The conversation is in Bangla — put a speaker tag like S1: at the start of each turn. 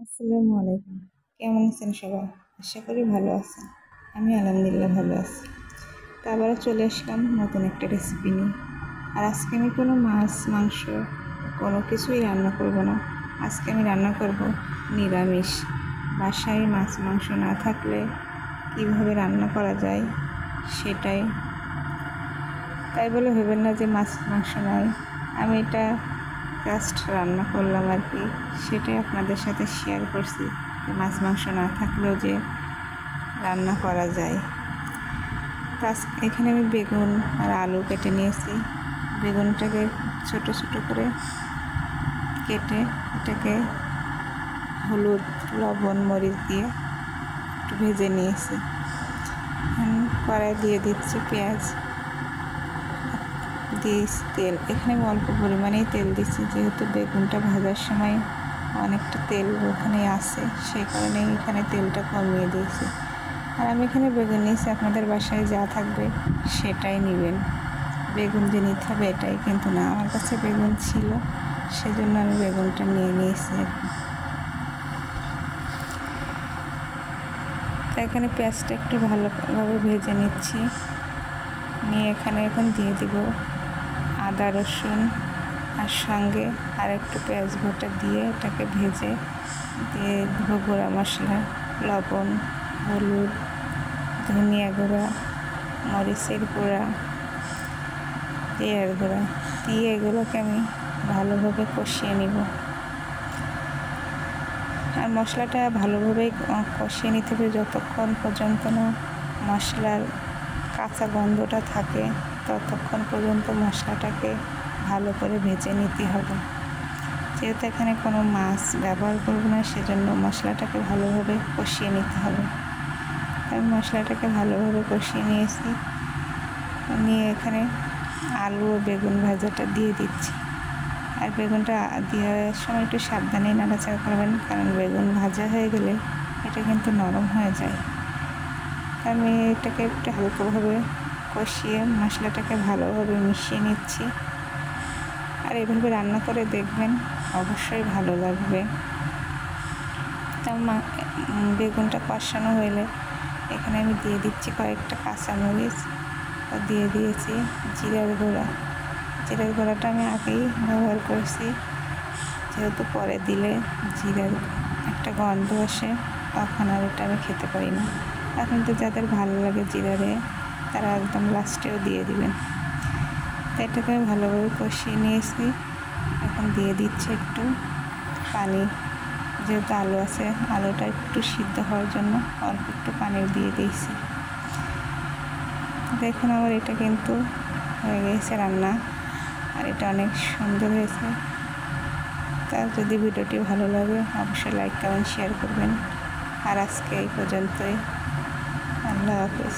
S1: আসসালামু আলাইকুম। কেমন আছেন সবাই? আশা করি ভালো আছেন। আমি আলহামদুলিল্লাহ ভালো আছি। তো আবারও চলে আসলাম নতুন একটা রেসিপি নিয়ে। আর আজকে আমি কোনো মাছ, মাংস কোনো কিছুই রান্না করব না। আজকে আমি রান্না করব নিরামিষ। বাসায় মাছ, মাংস না থাকলে কীভাবে রান্না করা যায় সেটাই। তাই বলে ভেবেন না যে মাছ, মাংস নাই। আমি এটা জাস্ট রান্না করলাম আর কি, সেটাই আপনাদের সাথে শেয়ার করছি যে মাছ মাংস না থাকলেও যে রান্না করা যায়। এখানে আমি বেগুন আর আলু কেটে নিয়েছি। বেগুনটাকে ছোট ছোট করে কেটে এটাকে হলুদ, লবণ, মরিচ দিয়ে একটু ভেজে নিয়েছি। কড়াই দিয়ে দিচ্ছি পেঁয়াজ, দিয়েছি তেল। এখানে আমি অল্প পরিমাণেই তেল দিচ্ছি, যেহেতু বেগুনটা ভাজার সময় অনেকটা তেল ওখানে আসে, সেই কারণে এখানে তেলটা কমিয়ে দিয়েছি। আর আমি এখানে বেগুন নিয়েছি, আপনাদের বাসায় যা থাকবে সেটাই নেবেন। বেগুন যে নিতে হবে এটাই কিন্তু না, আমার কাছে বেগুন ছিল সেজন্য আমি বেগুনটা নিয়ে নিয়েছি আর কি। এখানে পেঁয়াজটা একটু ভালোভাবে ভেজে নিচ্ছি। নিয়ে এখানে এখন দিয়ে দিব আদা, রসুন, আর সঙ্গে আর একটু পেঁয়াজ বাটা দিয়ে এটাকে ভেজে দিয়ে দেবো গুঁড়া মশলা, লবণ, হলুদ, ধনিয়া গুঁড়া, মরিচের গুঁড়া, জিরার গুঁড়া দিয়ে এগুলোকে আমি ভালোভাবে কষিয়ে নিব। আর মশলাটা ভালোভাবে কষিয়ে নিতে হবে যতক্ষণ পর্যন্ত না মশলার কাঁচা গন্ধটা থাকে, ততক্ষণ পর্যন্ত মশলাটাকে ভালো করে ভেজে নিতে হবে। যেহেতু এখানে কোনো মাছ ব্যবহার করব না, সেজন্য মশলাটাকে ভালোভাবে কষিয়ে নিতে হবে। আমি মশলাটাকে ভালোভাবে কষিয়ে নিয়েছি। নিয়ে এখানে আলু ও বেগুন ভাজাটা দিয়ে দিচ্ছি। আর বেগুনটা দেওয়ার সময় একটু সাবধানে নাড়াচাড়া করবেন, কারণ বেগুন ভাজা হয়ে গেলে এটা কিন্তু নরম হয়ে যায়। আমি এটাকে একটু হালকাভাবে কষিয়ে মশলাটাকে ভালোভাবে মিশিয়ে নিচ্ছি। আর এভাবে রান্না করে দেখবেন, অবশ্যই ভালো লাগবে। বেগুনটা কষানো হলে এখানে আমি দিয়ে দিচ্ছি কয়েকটা কাঁচামরিচ, দিয়ে দিয়েছি জিরার গুঁড়া। জিরার গুঁড়াটা আমি আগেই ব্যবহার করেছি, যেহেতু পরে দিলে জিরার একটা গন্ধ আসে, তখন আর এটা আমি খেতে পারি না। এখন তো যাদের ভালো লাগে জিরারে, তারা একদম লাস্টেও দিয়ে দিবেন। তো এটাকে আমি ভালোভাবে কষিয়ে নিয়েছি। এখন দিয়ে দিচ্ছি একটু পানি, যেহেতু আলু আছে, আলুটা একটু সিদ্ধ হওয়ার জন্য অল্প একটু পানি দিয়ে দিয়েছি। দেখুন আমার এটা কিন্তু হয়ে গেছে রান্না, আর এটা অনেক সুন্দর হয়েছে। তার যদি ভিডিওটি ভালো লাগে অবশ্যই লাইক, কমেন্ট, শেয়ার করবেন। আর আজকে এই পর্যন্তই। আল্লাহ হাফেজ।